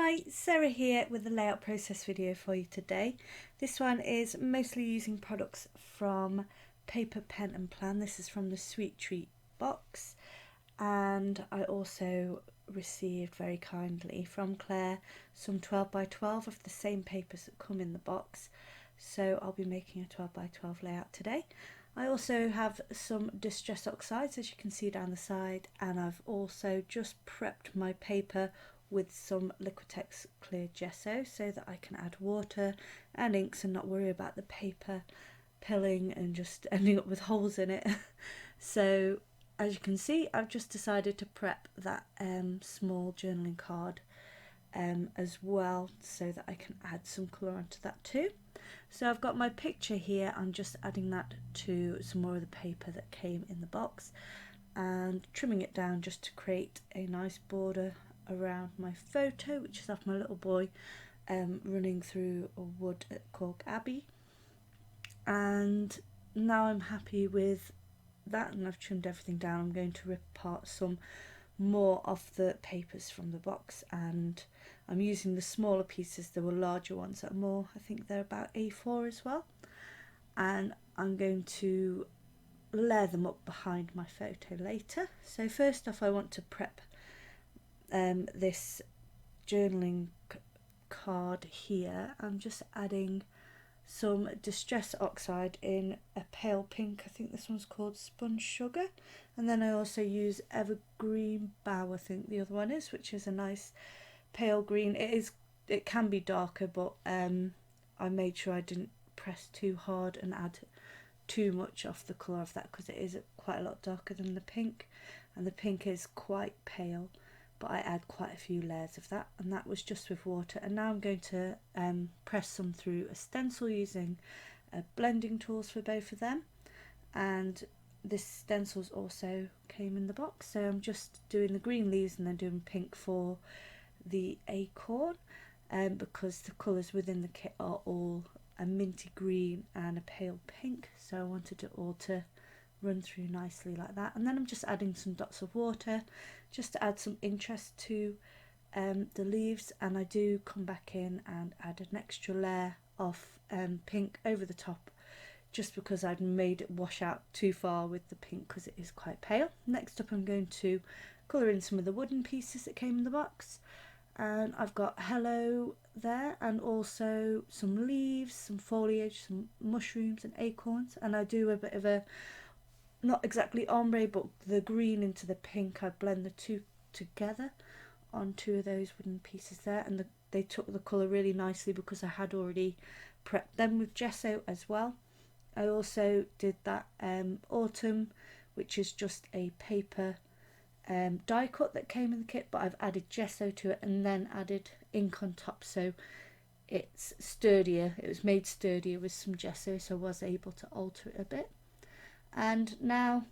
Hi, Sarah here with the layout process video for you today. This one is mostly using products from Paper, Pen and Plan. This is from the Sweet Treat box, and I also received very kindly from Claire some 12 by 12 of the same papers that come in the box, so I'll be making a 12 by 12 layout today. I also have some distress oxides, as you can see down the side, and I've also just prepped my paper with some Liquitex clear gesso so that I can add water and inks and not worry about the paper pilling and just ending up with holes in it. So as you can see, I've just decided to prep that small journaling card as well so that I can add some colour onto that too. So I've got my picture here, I'm just adding that to some more of the paper that came in the box and trimming it down just to create a nice border around my photo, which is of my little boy running through a wood at Cork Abbey. And now I'm happy with that and I've trimmed everything down. I'm going to rip apart some more of the papers from the box, and I'm using the smaller pieces. There were larger ones that are more, I think they're about A4 as well, and I'm going to layer them up behind my photo later. So first off, I want to prep this journaling card here. I'm just adding some distress oxide in a pale pink. I think this one's called Sponge Sugar, and then I also use Evergreen Bow, I think the other one is, which is a nice pale green. It can be darker, but I made sure I didn't press too hard and add too much of the colour of that, because it is quite a lot darker than the pink, and the pink is quite pale, but I add quite a few layers of that, and that was just with water. And now I'm going to press some through a stencil using blending tools for both of them, and this stencils also came in the box, so I'm just doing the green leaves and then doing pink for the acorn, because the colours within the kit are all a minty green and a pale pink, so I wanted it all to run through nicely like that. And then I'm just adding some dots of water just to add some interest to the leaves, and I do come back in and add an extra layer of pink over the top, just because I'd made it wash out too far with the pink because it is quite pale. Next up, I'm going to colour in some of the wooden pieces that came in the box, and I've got hello there, and also some leaves, some foliage, some mushrooms and acorns, and I do a bit of a, not exactly ombre, but the green into the pink. I blend the two together on two of those wooden pieces there, and they took the colour really nicely because I had already prepped them with gesso as well. I also did that autumn, which is just a paper die cut that came in the kit, but I've added gesso to it and then added ink on top, so it's sturdier. It was made sturdier with some gesso, so I was able to alter it a bit. And now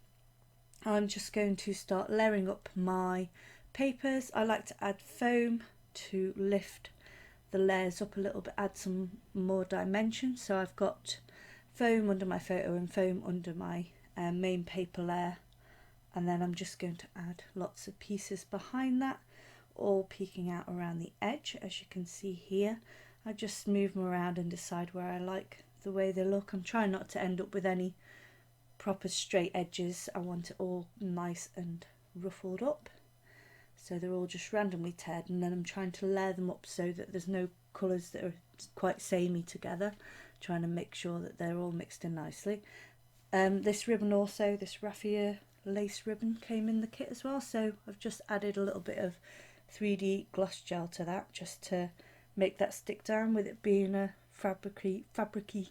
I'm just going to start layering up my papers. I like to add foam to lift the layers up a little bit, add some more dimension. So I've got foam under my photo and foam under my main paper layer, and then I'm just going to add lots of pieces behind that, all peeking out around the edge, as you can see here. I just move them around and decide where I like the way they look. I'm trying not to end up with any proper straight edges. I want it all nice and ruffled up, so they're all just randomly teared, and then I'm trying to layer them up so that there's no colours that are quite samey together, trying to make sure that they're all mixed in nicely. This ribbon also, this raffia lace ribbon, came in the kit as well, so I've just added a little bit of 3D gloss gel to that just to make that stick down. With it being a fabricy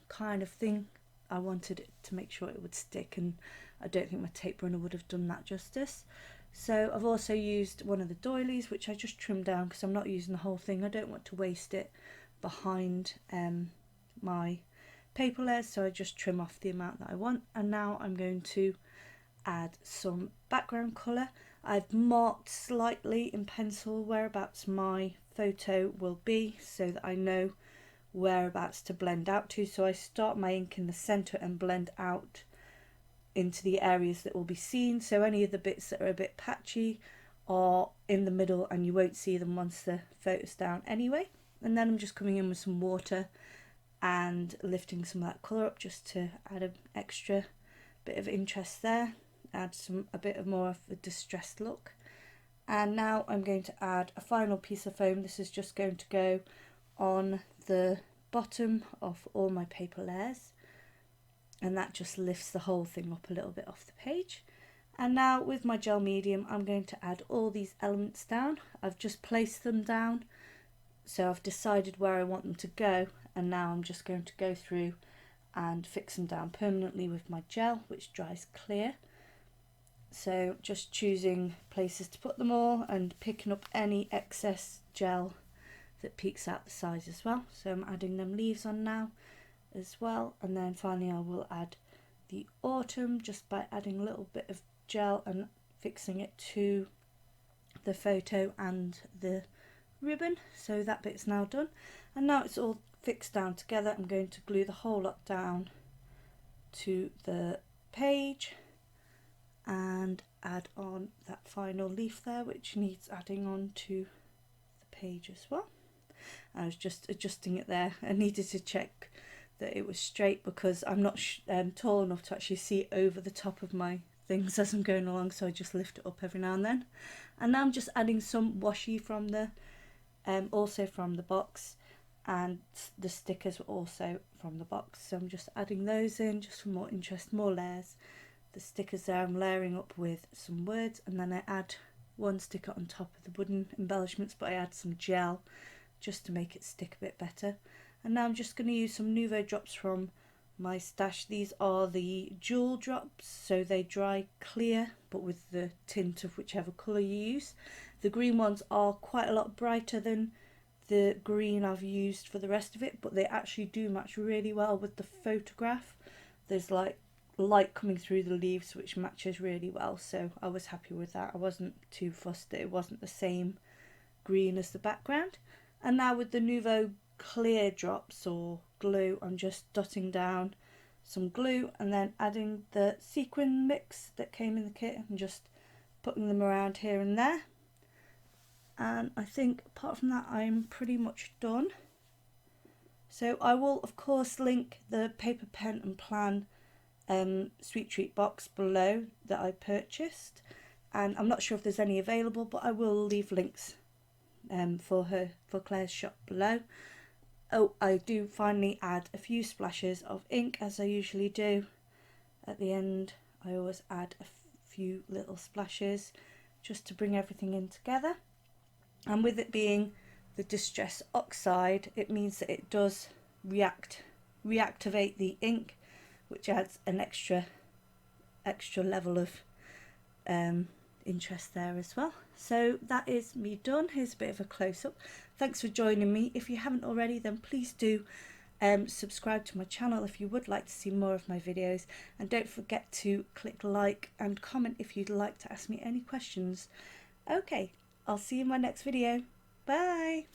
kind of thing, I wanted it to make sure it would stick, and I don't think my tape runner would have done that justice. So I've also used one of the doilies, which I just trimmed down because I'm not using the whole thing. I don't want to waste it behind my paper layers, so I just trim off the amount that I want. And now I'm going to add some background colour. I've marked slightly in pencil whereabouts my photo will be so that I know whereabouts to blend out to. So I start my ink in the centre and blend out into the areas that will be seen. So any of the bits that are a bit patchy, are in the middle and you won't see them once the photo's down anyway. And then I'm just coming in with some water and lifting some of that colour up just to add an extra bit of interest there, add a bit more of a distressed look. And now I'm going to add a final piece of foam. This is just going to go on the bottom of all my paper layers, and that just lifts the whole thing up a little bit off the page. And now with my gel medium, I'm going to add all these elements down. I've just placed them down, so I've decided where I want them to go, and now I'm just going to go through and fix them down permanently with my gel, which dries clear. So just choosing places to put them all and picking up any excess gel that peeks out the sides as well. So I'm adding them leaves on now as well, and then finally I will add the autumn just by adding a little bit of gel and fixing it to the photo and the ribbon. So that bit's now done, and now it's all fixed down together. I'm going to glue the whole lot down to the page and add on that final leaf there, which needs adding on to the page as well. I was just adjusting it there. I needed to check that it was straight because I'm not tall enough to actually see over the top of my things as I'm going along, so I just lift it up every now and then. And now I'm just adding some washi from the also from the box, and the stickers were also from the box, so I'm just adding those in just for more interest, more layers. The stickers there I'm layering up with some words, and then I add one sticker on top of the wooden embellishments, but I add some gel just to make it stick a bit better. And now I'm just going to use some Nouveau drops from my stash. These are the jewel drops, so they dry clear but with the tint of whichever colour you use. The green ones are quite a lot brighter than the green I've used for the rest of it, but they actually do match really well with the photograph. There's like light coming through the leaves which matches really well, so I was happy with that. I wasn't too fussed that it wasn't the same green as the background. And now with the Nouveau clear drops or glue, I'm just dotting down some glue and then adding the sequin mix that came in the kit and just putting them around here and there. And I think apart from that I'm pretty much done. So I will of course link the paper pen and plan sweet treat box below that I purchased, and I'm not sure if there's any available, but I will leave links for Claire's shop below. Oh, I do finally add a few splashes of ink, as I usually do at the end. I always add a few little splashes just to bring everything in together, and with it being the Distress Oxide, it means that it does reactivate the ink, which adds an extra level of interest there as well. So that is me done. Here's a bit of a close-up. Thanks for joining me. If you haven't already, then please do subscribe to my channel if you would like to see more of my videos, and don't forget to click like and comment if you'd like to ask me any questions. Okay, I'll see you in my next video. Bye.